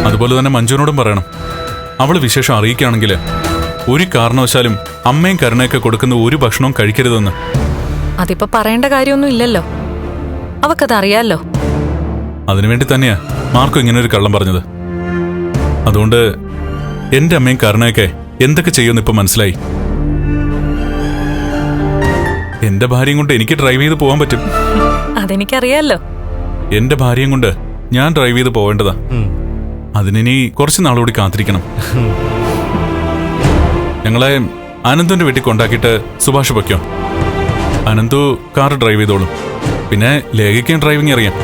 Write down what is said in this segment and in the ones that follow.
അതുപോലെ തന്നെ മഞ്ജുവിനോടും പറയണം. അവള് വിശേഷം അറിയിക്കുകയാണെങ്കിൽ ഒരു കാരണവശാലും അമ്മയും കരുണയൊക്കെ കൊടുക്കുന്ന ഒരു ഭക്ഷണവും കഴിക്കരുതെന്ന്. അതിപ്പോ പറയേണ്ട കാര്യമൊന്നും ഇല്ലല്ലോ, അവക്കതറിയാലോ. അതിനുവേണ്ടി തന്നെയാ മാർക്കോ ഇങ്ങനൊരു കള്ളം പറഞ്ഞത്. അതുകൊണ്ട് എന്റെ അമ്മയും കരുണയൊക്കെ എന്തൊക്കെ ചെയ്യുമെന്ന് ഇപ്പൊ മനസ്സിലായി. എന്റെ ഭാര്യയും കൊണ്ട് എനിക്ക് ഡ്രൈവ് ചെയ്ത് പോകാൻ പറ്റും. അതെനിക്കറിയാലോ. എന്റെ ഭാര്യയും കൊണ്ട് ഞാൻ ഡ്രൈവ് ചെയ്ത് പോവേണ്ടതാ. അതിനി കുറച്ച് നാളുകൂടി കാത്തിരിക്കണം. ഞങ്ങളെ അനന്തുവിന്റെ വീട്ടിൽ കൊണ്ടാക്കിയിട്ട് സുഭാഷ് പൊയ്ക്കോ. അനന്തു കാർ ഡ്രൈവ് ചെയ്തോളും. പിന്നെ ലേഖയ്ക്കും ഡ്രൈവിംഗ് അറിയാം.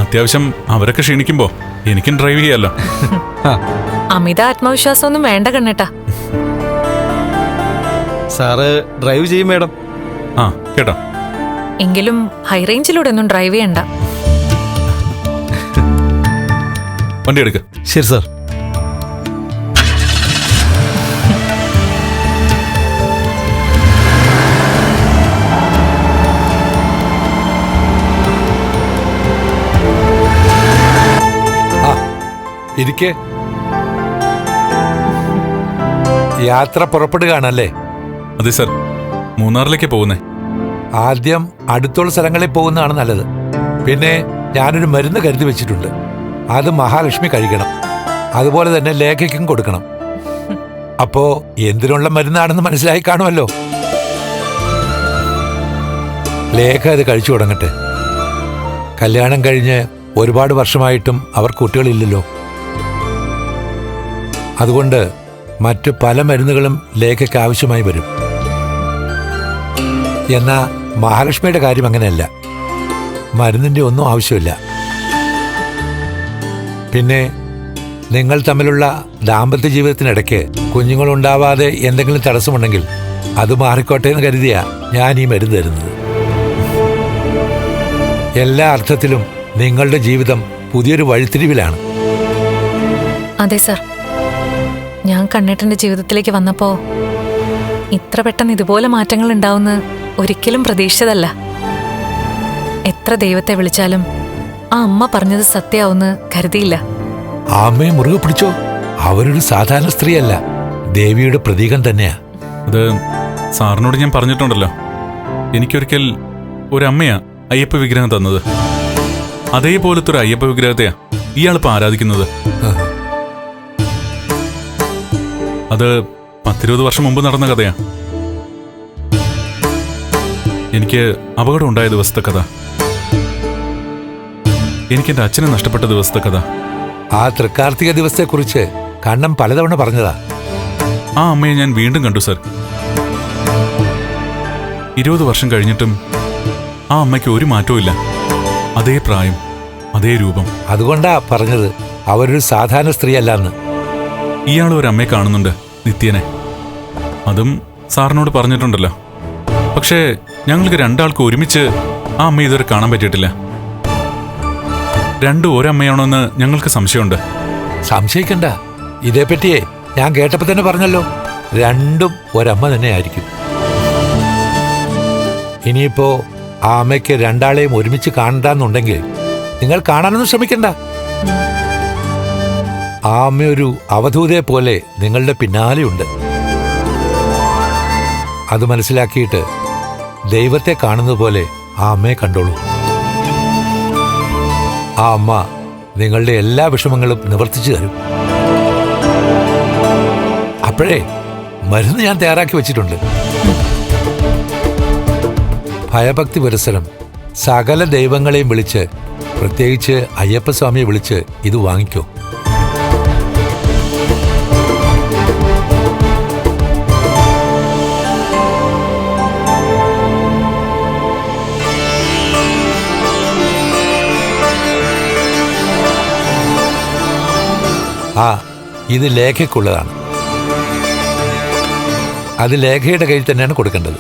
അത്യാവശ്യം അവരൊക്കെ ക്ഷീണിക്കുമ്പോ എനിക്കും ഡ്രൈവ് ചെയ്യാലോ. അമിത ആത്മവിശ്വാസമൊന്നും വേണ്ട കണ്ണേട്ടാ. സാറ് ഡ്രൈവ് ചെയ്യും മേഡം. ആ കേട്ടോ. എങ്കിലും ഹൈ റേഞ്ചിലൂടെ ഒന്നും ഡ്രൈവ് ചെയ്യണ്ട. വണ്ടി എടുക്ക. ശരി സാർ. ഇരിക്കെ. യാത്ര പുറപ്പെടുകയാണല്ലേ? അതെ സർ, മൂന്നാറിലേക്ക് പോകുന്നേ. ആദ്യം അടുത്തുള്ള സ്ഥലങ്ങളിൽ പോകുന്നതാണ് നല്ലത്. പിന്നെ ഞാനൊരു മരുന്ന് കരുതി വെച്ചിട്ടുണ്ട്. അത് മഹാലക്ഷ്മി കഴിക്കണം. അതുപോലെ തന്നെ ലേഖയ്ക്കും കൊടുക്കണം. അപ്പോ എന്തിനുള്ള മരുന്നാണെന്ന് മനസ്സിലായി കാണുമല്ലോ. ലേഖ അത് കഴിച്ചു തുടങ്ങട്ടെ. കല്യാണം കഴിഞ്ഞ് ഒരുപാട് വർഷമായിട്ടും അവർ കുട്ടികളില്ലല്ലോ. അതുകൊണ്ട് മറ്റു പല മരുന്നുകളും ലേഖയ്ക്ക് ആവശ്യമായി വരും. എന്നാ മഹാലക്ഷ്മിയുടെ കാര്യം അങ്ങനെയല്ല. മരുന്നിന്റെ ഒന്നും ആവശ്യമില്ല. പിന്നെ നിങ്ങൾ തമ്മിലുള്ള ദാമ്പത്യ ജീവിതത്തിനിടയ്ക്ക് കുഞ്ഞുങ്ങളുണ്ടാവാതെ എന്തെങ്കിലും തടസ്സമുണ്ടെങ്കിൽ അത് മാറിക്കോട്ടെ എന്ന് കരുതിയാ ഞാൻ ഈ മരുന്ന് തരുന്നത്. എല്ലാ അർത്ഥത്തിലും നിങ്ങളുടെ ജീവിതം പുതിയൊരു വഴിത്തിരിവിലാണ്. അതെ സർ, ഞാൻ കണ്ണേട്ടന്റെ ജീവിതത്തിലേക്ക് വന്നപ്പോ ഇത്ര പെട്ടെന്ന് ഇതുപോലെ മാറ്റങ്ങൾ ഉണ്ടാവുമെന്ന് ഒരിക്കലും പ്രതീക്ഷിച്ചതല്ല. എത്ര ദൈവത്തെ വിളിച്ചാലും ആ അമ്മ പറഞ്ഞത് സത്യമാവുമെന്ന് കരുതിയില്ല. ആ അമ്മയെ മുറുകെ പിടിച്ചോ. അവരൊരു സാധാരണ സ്ത്രീയല്ല, ദേവിയുടെ പ്രതീകം തന്നെയാ. അത് സാറിനോട് ഞാൻ പറഞ്ഞിട്ടുണ്ടല്ലോ. എനിക്കൊരിക്കൽ ഒരമ്മയാ അയ്യപ്പ വിഗ്രഹം തന്നത്. അതേപോലത്തെ ഒരു അയ്യപ്പ വിഗ്രഹത്തെയാ ഇയാളിപ്പോ ആരാധിക്കുന്നത്. അത് 10-20 വർഷം മുമ്പ് നടന്ന കഥയാ. എനിക്ക് അപകടം ഉണ്ടായ ദിവസത്തെ കഥ, എനിക്കെന്റെ അച്ഛനെ നഷ്ടപ്പെട്ട ദിവസത്തെ കഥ. ആ തൃക്കാർത്തിക ദിവസത്തെക്കുറിച്ച് കണ്ണം പലതവണ പറഞ്ഞതാ. ആ അമ്മയെ ഞാൻ വീണ്ടും കണ്ടു സർ. 20 വർഷം കഴിഞ്ഞിട്ടും ആ അമ്മയ്ക്ക് ഒരു മാറ്റവും ഇല്ല. അതേ പ്രായം, അതേ രൂപം. അതുകൊണ്ടാ പറഞ്ഞത് അവരൊരു സാധാരണ സ്ത്രീ അല്ലാന്ന്. ഇയാൾ ഒരു അമ്മയെ കാണുന്നുണ്ട്, നിത്യനെ. അതും സാറിനോട് പറഞ്ഞിട്ടുണ്ടല്ലോ. പക്ഷേ ഞങ്ങൾക്ക് രണ്ടാൾക്ക് ഒരുമിച്ച് ആ അമ്മ ഇതുവരെ കാണാൻ പറ്റിയിട്ടില്ല. രണ്ടും ഒരമ്മയാണോന്ന് ഞങ്ങൾക്ക് സംശയമുണ്ട്. സംശയിക്കണ്ട. ഇതേപ്പറ്റിയേ ഞാൻ കേട്ടപ്പോ തന്നെ പറഞ്ഞല്ലോ, രണ്ടും ഒരമ്മ തന്നെ ആയിരിക്കും. ഇനിയിപ്പോ ആ അമ്മയ്ക്ക് രണ്ടാളെയും ഒരുമിച്ച് കാണണ്ടെന്നുണ്ടെങ്കിൽ നിങ്ങൾ കാണാനൊന്നും ശ്രമിക്കണ്ട. ആ അമ്മയൊരു അവധൂതയെ പോലെ നിങ്ങളുടെ പിന്നാലെയുണ്ട്. അത് മനസ്സിലാക്കിയിട്ട് ദൈവത്തെ കാണുന്നത് പോലെ ആ അമ്മയെ കണ്ടോളൂ. ആ അമ്മ നിങ്ങളുടെ എല്ലാ വിഷമങ്ങളും നിവർത്തിച്ചു തരും. അപ്പോഴേ മരുന്ന് ഞാൻ തയ്യാറാക്കി വെച്ചിട്ടുണ്ട്. ഭയഭക്തി പുരസ്സരം സകല ദൈവങ്ങളെയും വിളിച്ച്, പ്രത്യേകിച്ച് അയ്യപ്പസ്വാമിയെ വിളിച്ച് ഇത് വാങ്ങിക്കോ. ആ ഇത് ലേഖയ്ക്കുള്ളതാണ്. അത് ലേഖയുടെ കയ്യിൽ തന്നെയാണ് കൊടുക്കേണ്ടത്.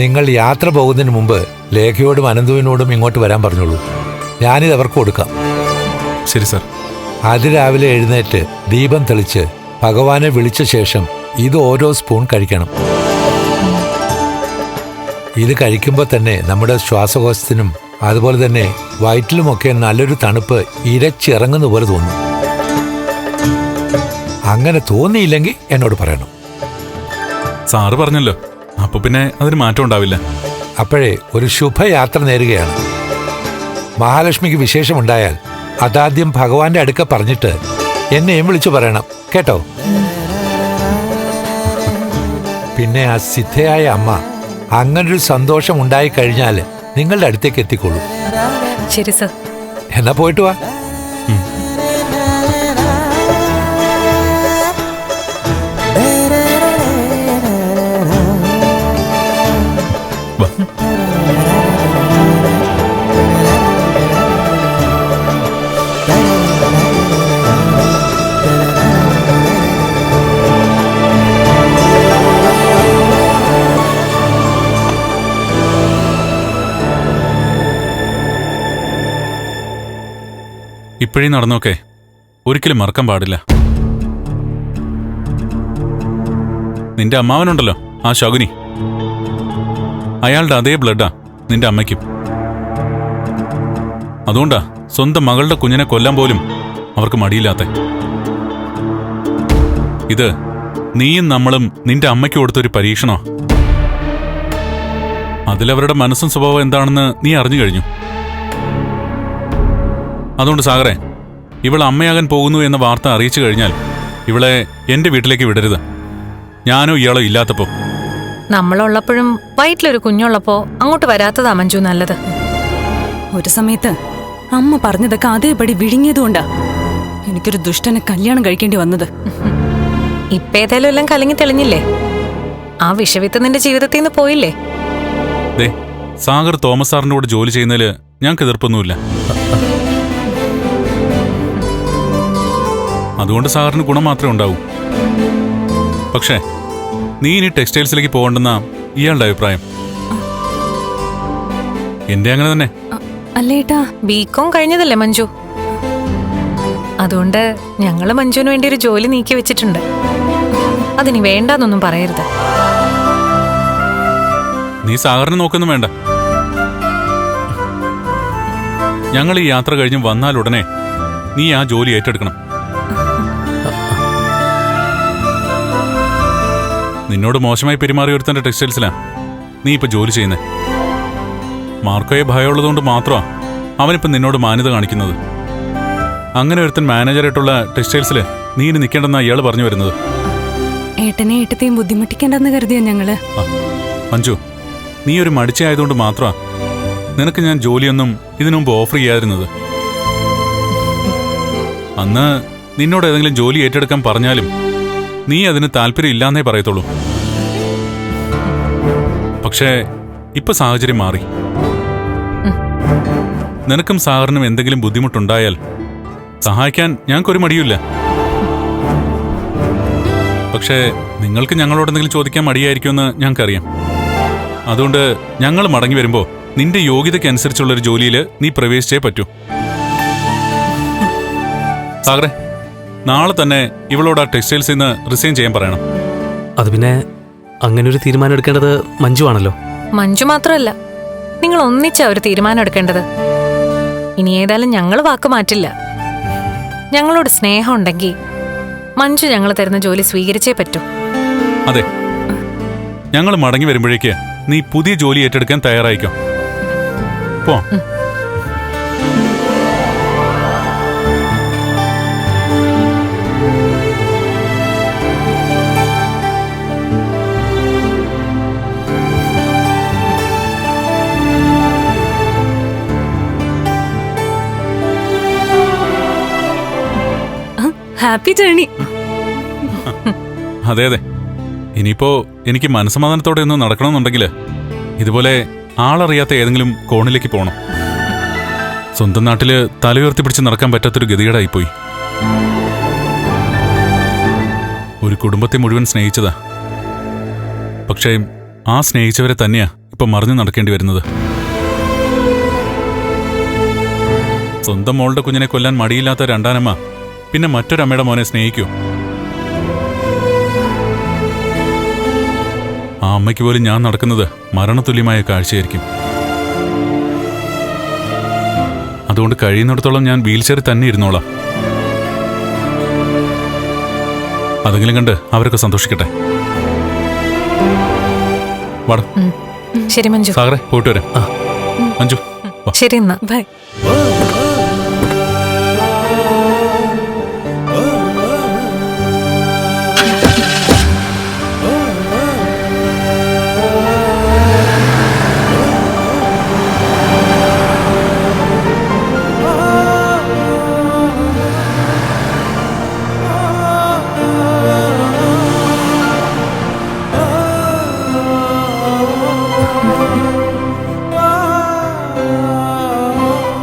നിങ്ങൾ യാത്ര പോകുന്നതിന് മുമ്പ് ലേഖയോടും അനന്തുവിനോടും ഇങ്ങോട്ട് വരാൻ പറഞ്ഞോളൂ. ഞാനിത് അവർക്ക് കൊടുക്കാം. ശരി സർ. അതിരാവിലെ എഴുന്നേറ്റ് ദീപം തെളിച്ച് ഭഗവാനെ വിളിച്ച ശേഷം ഇത് ഓരോ സ്പൂൺ കഴിക്കണം. ഇത് കഴിക്കുമ്പോൾ തന്നെ നമ്മുടെ ശ്വാസകോശത്തിനും അതുപോലെ തന്നെ വയറ്റിലുമൊക്കെ നല്ലൊരു തണുപ്പ് ഇരച്ചിറങ്ങുന്ന പോലെ തോന്നും. അങ്ങനെ തോന്നിയില്ലെങ്കിൽ എന്നോട് പറയണം. സാറ് പറഞ്ഞല്ലോ, അപ്പൊ പിന്നെ അതിന് മാറ്റം ഉണ്ടാവില്ല. അപ്പോഴേ ഒരു ശുഭയാത്ര നേരുകയാണ്. മഹാലക്ഷ്മിക്ക് വിശേഷമുണ്ടായാൽ അതാദ്യം ഭഗവാന്റെ അടുക്ക പറഞ്ഞിട്ട് എന്നെയും വിളിച്ചു പറയണം കേട്ടോ. പിന്നെ ആ സിദ്ധയായ അമ്മ അങ്ങനൊരു സന്തോഷം ഉണ്ടായി കഴിഞ്ഞാൽ നിങ്ങളുടെ അടുത്തേക്ക് എത്തിക്കൊള്ളൂ. ശരി സർ. എന്നാ പോയിട്ട് വാ. ഇപ്പോഴേ നടന്നോക്കെ ഒരിക്കലും മറക്കാൻ പാടില്ല. നിന്റെ അമ്മാവനുണ്ടല്ലോ, ആ ശകുനി, അയാളുടെ അതേ ബ്ലഡാ നിന്റെ അമ്മയ്ക്കും. അതുകൊണ്ടാ സ്വന്തം മകളുടെ കുഞ്ഞിനെ കൊല്ലാൻ പോലും അവർക്ക് മടിയില്ലാത്ത. ഇത് നീയും നമ്മളും നിന്റെ അമ്മയ്ക്ക് കൊടുത്തൊരു പരീക്ഷണോ. അതിലവരുടെ മനസ്സും സ്വഭാവം എന്താണെന്ന് നീ അറിഞ്ഞു കഴിഞ്ഞു. അതുകൊണ്ട് സാഗറെ, ഇവൾ അമ്മയാകാൻ പോകുന്നു എന്ന വാർത്ത അറിയിച്ചു കഴിഞ്ഞാൽ ഇവളെ എന്റെ വീട്ടിലേക്ക് വിടരുത്, ഞാനോ ഇയാളോ ഇല്ലാത്തപ്പോ. നമ്മളുള്ളപ്പോഴും വയറ്റിലൊരു കുഞ്ഞുള്ളപ്പോ അങ്ങോട്ട് വരാത്തതാ മഞ്ജു നല്ലത്. ഒരു സമയത്ത് അമ്മ പറഞ്ഞതൊക്കെ അതേപടി വിഴുങ്ങിയതുകൊണ്ടാ എനിക്കൊരു ദുഷ്ടനെ കല്യാണം കഴിക്കേണ്ടി വന്നത്. ഇപ്പേതായാലും എല്ലാം കലങ്ങി തെളിഞ്ഞില്ലേ? ആ വിഷവിത്ത് നിന്റെ ജീവിതത്തിൽ നിന്ന് പോയില്ലേ? സാഗർ തോമസ് സാറിന്റെ കൂടെ ജോലി ചെയ്യുന്നതില് ഞങ്ങൾക്ക് എതിർപ്പൊന്നുമില്ല. അതുകൊണ്ട് സാറിന് ഗുണം മാത്രമേ ഉണ്ടാവൂ. പക്ഷേ നീ ഇനി ടെക്സ്റ്റൈൽസിലേക്ക് പോകണ്ടെന്നാ ഇയാളുടെ അഭിപ്രായം. എന്റെ അങ്ങനെ തന്നെ. അല്ലേട്ടാ, ബികോം കഴിഞ്ഞതല്ലേ മഞ്ജു? അതുകൊണ്ട് ഞങ്ങള് മഞ്ജുവിന് വേണ്ടി ഒരു ജോലി നീക്കി വെച്ചിട്ടുണ്ട്. അതിനി വേണ്ടാന്നൊന്നും പറയരുത്. നീ സാഗറിനെ നോക്കൊന്നും വേണ്ട. ഞങ്ങൾ ഈ യാത്ര കഴിഞ്ഞ് വന്നാലുടനെ നീ ആ ജോലി ഏറ്റെടുക്കണം. നിന്നോട് മോശമായി പെരുമാറി ഒരുത്തന്റെ ടെക്സ്റ്റൈൽസിലാ നീ ഇപ്പൊ ജോലി ചെയ്യുന്നേ. മാർക്കോയെ ഭയമുള്ളതുകൊണ്ട് മാത്രമാ അവനിപ്പം നിന്നോട് മാന്യത കാണിക്കുന്നത്. അങ്ങനെ ഒരുത്തൻ മാനേജറായിട്ടുള്ള ടെക്സ്റ്റൈൽസില് നീ ഇനി നിൽക്കേണ്ടെന്നാ ഇയാൾ പറഞ്ഞു വരുന്നത്. ഏട്ടനെ ഏട്ടത്തെയും ബുദ്ധിമുട്ടിക്കേണ്ടെന്ന് കരുതിയോ ഞങ്ങള്. മഞ്ജു, നീ ഒരു മടിച്ചായതുകൊണ്ട് മാത്രമാ നിനക്ക് ഞാൻ ജോലിയൊന്നും ഇതിനു മുമ്പ് ഓഫർ ചെയ്യാതിരുന്നത്. അന്ന് നിന്നോട് ഏതെങ്കിലും ജോലി ഏറ്റെടുക്കാൻ പറഞ്ഞാലും നീ അതിന് താല്പര്യം ഇല്ലാന്നേ പറയത്തുള്ളൂ. പക്ഷേ ഇപ്പൊ സാഹചര്യം മാറി. നിനക്കും സാഗറിനും എന്തെങ്കിലും ബുദ്ധിമുട്ടുണ്ടായാൽ സഹായിക്കാൻ ഞങ്ങൾക്കൊരു മടിയുമില്ല. പക്ഷേ നിങ്ങൾക്ക് ഞങ്ങളോട് എന്തെങ്കിലും ചോദിക്കാൻ മടിയായിരിക്കുമെന്ന് ഞങ്ങൾക്കറിയാം. അതുകൊണ്ട് ഞങ്ങൾ മടങ്ങി വരുമ്പോ നിന്റെ യോഗ്യതയ്ക്ക് അനുസരിച്ചുള്ളൊരു ജോലിയിൽ നീ പ്രവേശിച്ചേ പറ്റൂ. സാഗറെ, നാളെ തന്നെ ഇവളോട് ആ ടെക്സ്റ്റൈൽസിൽ നിന്ന് റിസൈൻ ചെയ്യാൻ പറയണം. അത് പിന്നെ അങ്ങനെ ഒരു തീരുമാനം എടുക്കേണ്ടത് മഞ്ജു ആണല്ലോ. മഞ്ജു മാത്രമല്ല, നിങ്ങൾ ഒന്നിച്ചാ ഒരു തീരുമാനം എടുക്കേണ്ടത്. ഇനി ഏതായാലും ഞങ്ങൾ വാക്ക് മാറ്റില്ല. ഞങ്ങളോട് സ്നേഹം ഉണ്ടെങ്കിൽ മഞ്ജു ഞങ്ങൾ തരുന്ന ജോലി സ്വീകരിച്ചേ പറ്റൂ. അതെ, ഞങ്ങൾ മടങ്ങി വരുമ്പോഴേക്ക് നീ പുതിയ ജോലി ഏറ്റെടുക്കാൻ തയ്യാറായിക്കോ. പോ. Happy journey. അതെ അതെ, ഇനിയിപ്പോ എനിക്ക് മനസ്സമാധാനത്തോടെ ഒന്ന് നടക്കണമെന്നുണ്ടെങ്കിൽ ഇതുപോലെ ആളറിയാത്ത ഏതെങ്കിലും കോണിലേക്ക് പോകണം. സ്വന്തം നാട്ടില് തലയുയർത്തി പിടിച്ച് നടക്കാൻ പറ്റാത്തൊരു ഗതികേടായിപ്പോയി. ഒരു കുടുംബത്തെ മുഴുവൻ സ്നേഹിച്ചതാ. പക്ഷേ ആ സ്നേഹിച്ചവരെ തന്നെയാ ഇപ്പൊ മറിഞ്ഞു നടക്കേണ്ടി വരുന്നത്. സ്വന്തം മോളുടെ കുഞ്ഞിനെ കൊല്ലാൻ മടിയില്ലാത്ത രണ്ടാനമ്മ പിന്നെ മറ്റൊരമ്മയുടെ മോനെ സ്നേഹിക്കൂ? ആ അമ്മയ്ക്ക് പോലും ഞാൻ നടക്കുന്നത് മരണതുല്യമായ കാഴ്ചയായിരിക്കും. അതുകൊണ്ട് കഴിയുന്നിടത്തോളം ഞാൻ വീൽ ചെയറിൽ തന്നെ ഇരുന്നോളാം. അതെങ്കിലും കണ്ട് അവരൊക്കെ സന്തോഷിക്കട്ടെ. വാടാ. ശരി മഞ്ജു. സാഗറെ, പോയിട്ട് വരാം. മഞ്ജു വാ. ശരി എന്നാ. ബൈ.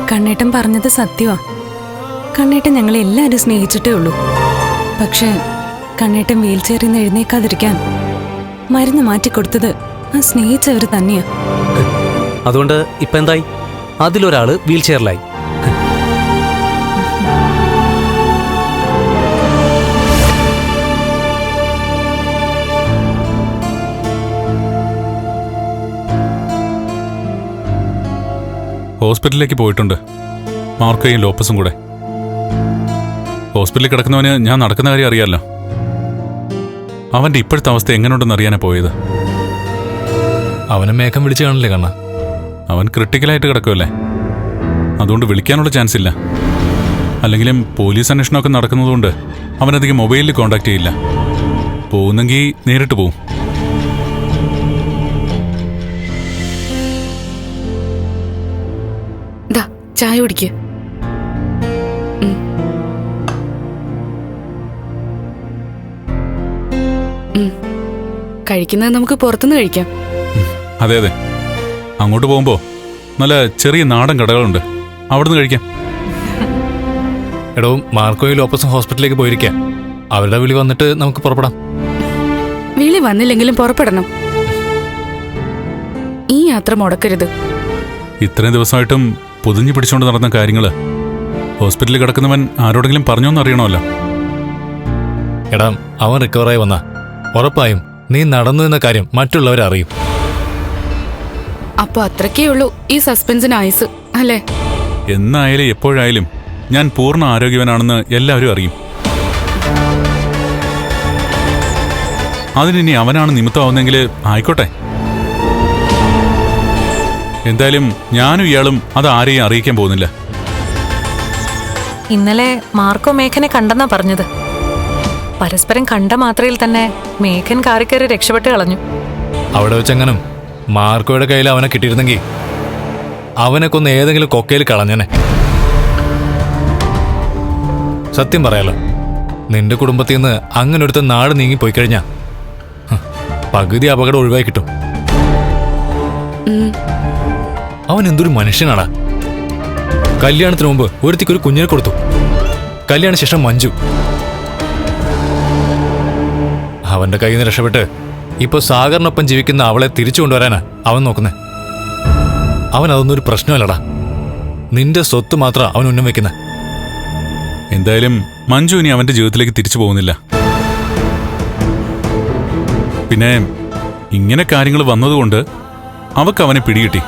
കണ്ണേട്ടൻ പറഞ്ഞത് സത്യമാ. കണ്ണേട്ടൻ ഞങ്ങളെ എല്ലാവരും സ്നേഹിച്ചിട്ടേ ഉള്ളൂ. പക്ഷേ കണ്ണേട്ടൻ വീൽ ചെയറിൽ നിന്ന് എഴുന്നേക്കാതിരിക്കാൻ മരുന്ന് മാറ്റിക്കൊടുത്തത് ആ സ്നേഹിച്ചവർ തന്നെയാ. അതുകൊണ്ട് ഇപ്പൊ എന്തായി? അതിലൊരാള് വീൽ ചെയറിലായി. ഹോസ്പിറ്റലിലേക്ക് പോയിട്ടുണ്ട്, മാർക്കോയും ലോപ്പസും കൂടെ. ഹോസ്പിറ്റലിൽ കിടക്കുന്നവന് ഞാൻ നടക്കുന്ന കാര്യം അറിയാമല്ലോ. അവന്റെ ഇപ്പോഴത്തെ അവസ്ഥ എങ്ങനെയുണ്ടെന്ന് അറിയാനാ പോയത്. അവനെ മേക്കം വിളിച്ചു കാണില്ലേ കണ്ണ? അവൻ ക്രിട്ടിക്കലായിട്ട് കിടക്കുമല്ലേ, അതുകൊണ്ട് വിളിക്കാനുള്ള ചാൻസ് ഇല്ല. അല്ലെങ്കിലും പോലീസ് അന്വേഷണമൊക്കെ നടക്കുന്നതുകൊണ്ട് അവനധികം മൊബൈലിൽ കോണ്ടാക്ട് ചെയ്യില്ല. പോകുന്നെങ്കിൽ നേരിട്ട് പോവും. ചായ കുടിക്ക്. കഴിക്കുന്നത് നമുക്ക് പുറത്തുനിന്ന് കഴിക്കാം. അതെ അതെ, അങ്ങോട്ട് പോകുമ്പോ നല്ല ചെറിയ നാടൻ കടകളുണ്ട്, അവിടുന്ന് കഴിക്കാം. എടോ, മാർക്കോയും ലോപ്പസും ഹോസ്പിറ്റലിലേക്ക് പോയിരിക്കാം. അവരുടെ വിളി വന്നിട്ട് നമുക്ക് പുറപ്പെടാം. വിളി വന്നില്ലെങ്കിലും പുറപ്പെടണം. ഈ യാത്ര മുടക്കരുത്. ഇത്രയും ദിവസമായിട്ടും പൊതിഞ്ഞു പിടിച്ചുകൊണ്ട് നടന്ന കാര്യങ്ങള് ഹോസ്പിറ്റലിൽ കിടക്കുന്നവൻ ആരോടെങ്കിലും പറഞ്ഞോന്ന് അറിയണമല്ലോ. എടാ, അവൻ റിക്കവറായി വന്ന ഉറപ്പായും നീ നടന്നു എന്ന കാര്യം മറ്റുള്ളവരറിയും. അപ്പൊ അത്രക്കേ ഉള്ളൂ ഈ സസ്പെൻസിന് ആയുസ്, അല്ലേ? എന്നായാലും എപ്പോഴായാലും ഞാൻ പൂർണ്ണ ആരോഗ്യവനാണെന്ന് എല്ലാവരും അറിയും. അതിനി അവനാണ് നിമിത്തമാവുന്നെങ്കിൽ ആയിക്കോട്ടെ. എന്തായാലും ഞാനും ഇയാളും അത് ആരെയും അറിയിക്കാൻ പോകുന്നില്ല. ഇന്നലെ മാർക്കോ മേഘനെ കണ്ടെന്നാ പറഞ്ഞത്. പരസ്പരം കണ്ട മാത്രയിൽ തന്നെ മേഘൻ കാറിക്കയറി രക്ഷപ്പെട്ട് കളഞ്ഞു. അവിടെ വെച്ചെങ്ങനും മാർക്കോയുടെ കയ്യിൽ അവനെ കിട്ടിയിരുന്നെങ്കിൽ അവനെ കൊന്ന് ഏതെങ്കിലും കൊക്കയിൽ കളഞ്ഞനെ. സത്യം പറയാലോ, നിന്റെ കുടുംബത്തിൽ നിന്ന് അങ്ങനെ ഒരുത്ത നാട് നീങ്ങിപ്പോയി കഴിഞ്ഞാ പകുതി അപകടം ഒഴിവായി കിട്ടും. അവൻ എന്തൊരു മനുഷ്യനാടാ. കല്യാണത്തിന് മുമ്പ് ഒരുത്തിക്കൊരു കുഞ്ഞിനെ കൊടുത്തു. കല്യാണശേഷം മഞ്ജു. അവന്റെ കയ്യിൽ നിന്ന് രക്ഷപ്പെട്ട് ഇപ്പൊ സാഗറിനൊപ്പം ജീവിക്കുന്ന അവളെ തിരിച്ചു കൊണ്ടുവരാനാ അവൻ നോക്കുന്നേ. അവൻ അതൊന്നും ഒരു പ്രശ്നമല്ലടാ. നിന്റെ സ്വത്ത് മാത്രം അവൻ ഉന്നം വെക്കുന്ന. എന്തായാലും മഞ്ജു ഇനി അവന്റെ ജീവിതത്തിലേക്ക് തിരിച്ചു പോകുന്നില്ല. പിന്നെ ഇങ്ങനെ കാര്യങ്ങൾ വന്നതുകൊണ്ട് അവക്ക് അവനെ പിടികിട്ടി.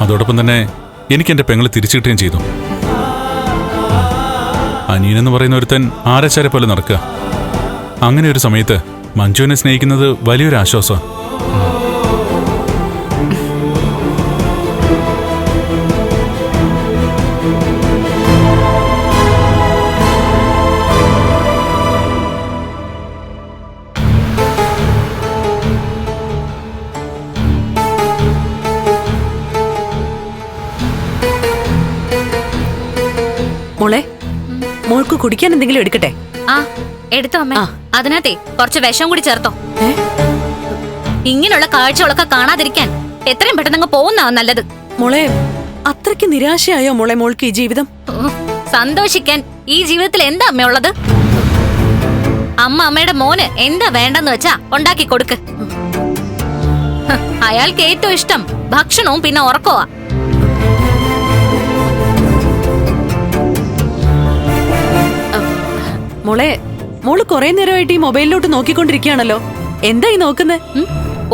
അതോടൊപ്പം തന്നെ എനിക്ക് എന്റെ പെങ്ങളെ തിരിച്ചു കിട്ടുകയും ചെയ്തു. അനിയനെന്ന് പറയുന്ന ഒരുത്തൻ ആരാച്ചാരെ പോലെ നടക്കുക. അങ്ങനെ ഒരു സമയത്ത് മഞ്ജുവിനെ സ്നേഹിക്കുന്നത് വലിയൊരു ആശ്വാസമാണ്. മോളെ, മോൾക്ക് കുടിക്കാൻ എന്തെങ്കിലും എടുക്കട്ടെ? ആ എടുത്തോ അമ്മ. അതിനകത്തെ കുറച്ച് വിഷം കൂടി ചേർത്തോ. ഇങ്ങനെയുള്ള കാഴ്ചകളൊക്കെ കാണാതിരിക്കാൻ എത്രയും പെട്ടെന്ന് പോകുന്നതാ നല്ലത്. മോളെ, അത്രയ്ക്ക് നിരാശയായോ മോളെ മോൾക്ക് ഈ ജീവിതം? സന്തോഷിക്കാൻ ഈ ജീവിതത്തിൽ എന്താ അമ്മ ഉള്ളത്? അമ്മയുടെ മോന് എന്താ വേണ്ടെന്ന് വെച്ചാ ഉണ്ടാക്കി കൊടുക്ക്. അയാൾക്ക് ഏറ്റവും ഇഷ്ടം ഭക്ഷണവും പിന്നെ ഉറക്കവാ. മോളെ, മോള് കുറെ നേരമായിട്ട് ഈ മൊബൈലിലോട്ട് നോക്കിക്കൊണ്ടിരിക്കുകയാണല്ലോ. എന്തായി നോക്കുന്നേ?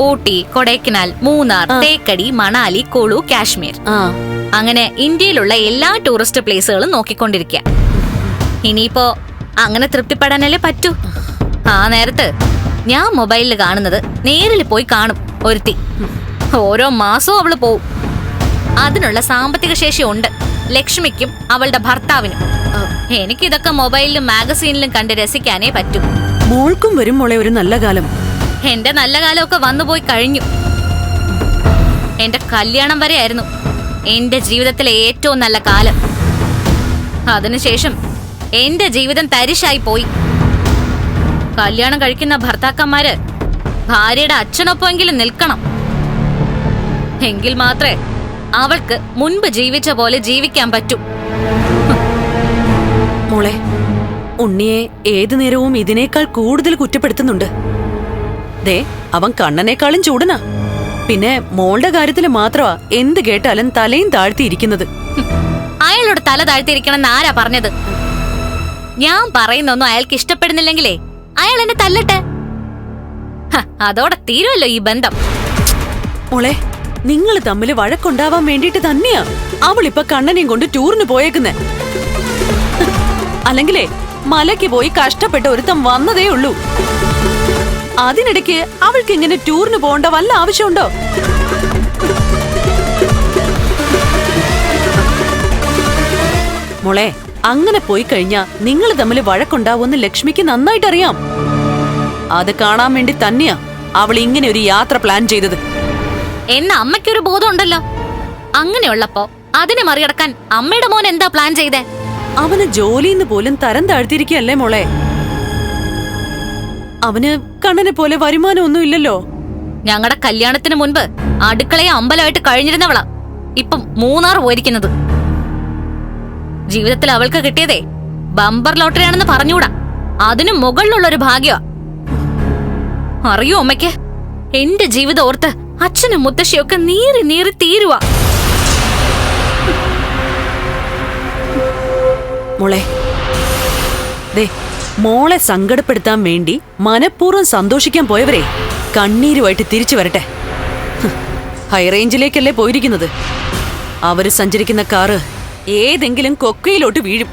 ഊട്ടി, കൊടൈക്കനാൽ, മൂന്നാർ, തേക്കടി, മണാലി, കുളു, കാശ്മീർ. അങ്ങനെ ഇന്ത്യയിലുള്ള എല്ലാ ടൂറിസ്റ്റ് പ്ലേസുകളും നോക്കിക്കൊണ്ടിരിക്കുക. ഇനിയിപ്പോ അങ്ങനെ തൃപ്തിപ്പെടാനല്ലേ പറ്റൂ. ആ നേരത്ത് ഞാൻ മൊബൈലിൽ കാണുന്നത് നേരിൽ പോയി കാണും ഒരുത്തി. ഓരോ മാസവും അവള് പോവും. അതിനുള്ള സാമ്പത്തിക ശേഷി ഉണ്ട് ലക്ഷ്മിക്കും അവളുടെ ഭർത്താവിനും. എനിക്കിതൊക്കെ മൊബൈലിലും മാഗസീനിലും കണ്ട് രസിക്കാനേ പറ്റൂ. മോൾക്കും വരും മോളെ ഒരു നല്ല കാലം. എന്റെ നല്ല കാലമൊക്കെ വന്നുപോയി കഴിഞ്ഞു. എന്റെ കല്യാണം വരെ ആയിരുന്നു എന്റെ ജീവിതത്തിലെ ഏറ്റവും നല്ല കാലം. അതിനുശേഷം എന്റെ ജീവിതം തരിശായി പോയി. കല്യാണം കഴിക്കുന്ന ഭർത്താക്കന്മാര് ഭാര്യയുടെ അച്ഛനൊപ്പമെങ്കിലും നിൽക്കണം. എങ്കിൽ മാത്രമേ അവൾക്ക് മുൻപ് ജീവിച്ച പോലെ ജീവിക്കാൻ പറ്റൂ. മോളെ, ഉണ്ണിയെ ഏതു നേരവും ഇതിനേക്കാൾ കൂടുതൽ കുറ്റപ്പെടുത്തുന്നുണ്ട്. ദേ, അവൻ കണ്ണനേക്കാളും ചൂടനാ. പിന്നെ മോളുടെ കാര്യത്തിൽ മാത്രമാ എന്ത് കേട്ടാലും തലയും താഴ്ത്തിയിരിക്കുന്നത്. അയാളോട് തല താഴ്ത്തിയിരിക്കണം ആരാ പറഞ്ഞത്? ഞാൻ പറയുന്നൊന്നും അയാൾക്ക് ഇഷ്ടപ്പെടുന്നില്ലെങ്കിലേ അയാൾ എന്നെ തല്ലട്ടെ. അതോടെ തീരുമല്ലോ ഈ ബന്ധം. മോളെ, നിങ്ങൾ തമ്മിൽ വഴക്കുണ്ടാവാൻ വേണ്ടിട്ട് തന്നെയാ അവളിപ്പൊ കണ്ണനെയും കൊണ്ട് ടൂറിന് പോയേക്കുന്നേ. അല്ലെങ്കിലേ മലയ്ക്ക് പോയി കഷ്ടപ്പെട്ട ഒരുത്തം വന്നതേ ഉള്ളൂ. അതിനിടയ്ക്ക് അവൾക്ക് ഇങ്ങനെ ടൂറിന് പോകേണ്ട വല്ല ആവശ്യമുണ്ടോ? മോളെ, അങ്ങനെ പോയി കഴിഞ്ഞാ നിങ്ങൾ തമ്മിൽ വഴക്കുണ്ടാവുമെന്ന് ലക്ഷ്മിക്ക് നന്നായിട്ടറിയാം. അത് കാണാൻ വേണ്ടി തന്നെയാ അവൾ ഇങ്ങനെ ഒരു യാത്ര പ്ലാൻ ചെയ്തത്. എന്ന അമ്മയ്ക്കൊരു ബോധം ഉണ്ടല്ലോ. അങ്ങനെയുള്ളപ്പോ അതിനെ മറികടക്കാൻ അമ്മയുടെ മോൻ എന്താ പ്ലാൻ ചെയ്തേ? അവന് ജോലിന്ന് പോലും തരം താഴ്ത്തിരിക്കല്ലേ മോളെ. അവന് കണ്ണനെ പോലെ വരുമാനമൊന്നും ഇല്ലല്ലോ. ഞങ്ങളുടെ കല്യാണത്തിന് മുൻപ് അടുക്കളയെ അമ്പലമായിട്ട് കഴിഞ്ഞിരുന്നവളാ ഇപ്പം മൂന്നാർ പോയിരിക്കുന്നത്. ജീവിതത്തിൽ അവൾക്ക് കിട്ടിയതേ ബമ്പർ ലോട്ടറി ആണെന്ന് പറഞ്ഞൂടാ. അതിനു മുകളിലുള്ളൊരു ഭാഗ്യ. അറിയോ അമ്മയ്ക്ക്, എന്റെ ജീവിതം ഓർത്ത് അച്ഛനും മുത്തശ്ശിയൊക്കെ നീറി നീറി തീരുവാ. മോളെ, ദേ, മോളെ സങ്കടപ്പെടുത്താൻ വേണ്ടി മനഃപൂർവ്വം സന്തോഷിക്കാൻ പോയവരെ കണ്ണീരുമായിട്ട് തിരിച്ചു വരട്ടെ. ഹൈറേഞ്ചിലേക്കല്ലേ പോയിരിക്കുന്നത്. അവര് സഞ്ചരിക്കുന്ന കാറ് ഏതെങ്കിലും കൊക്കയിലോട്ട് വീഴും.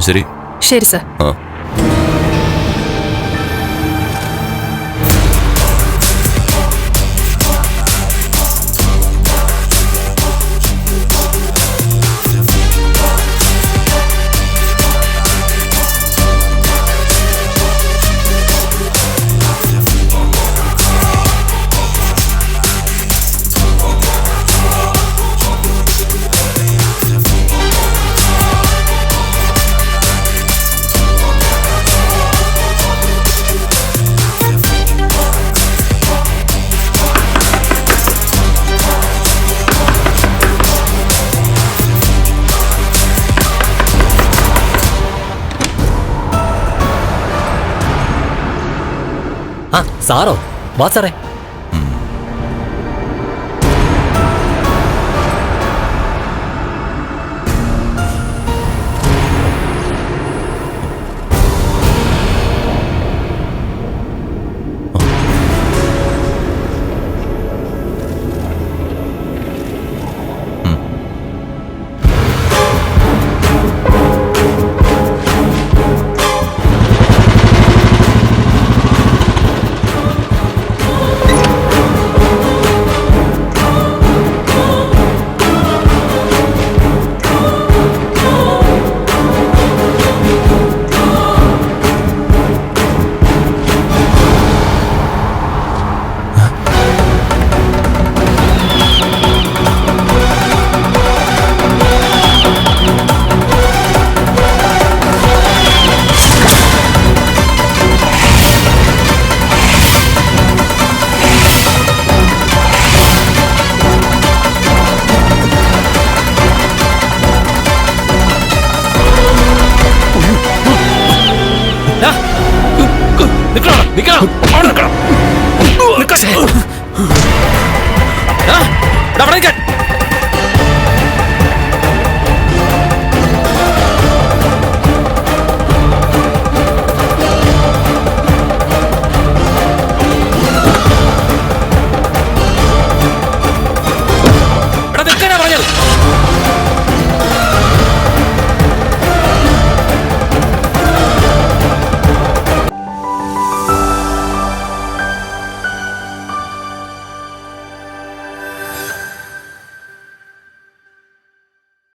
ശരി ശരി സർ. ആ ആ സാറോ? വാ സാറേ.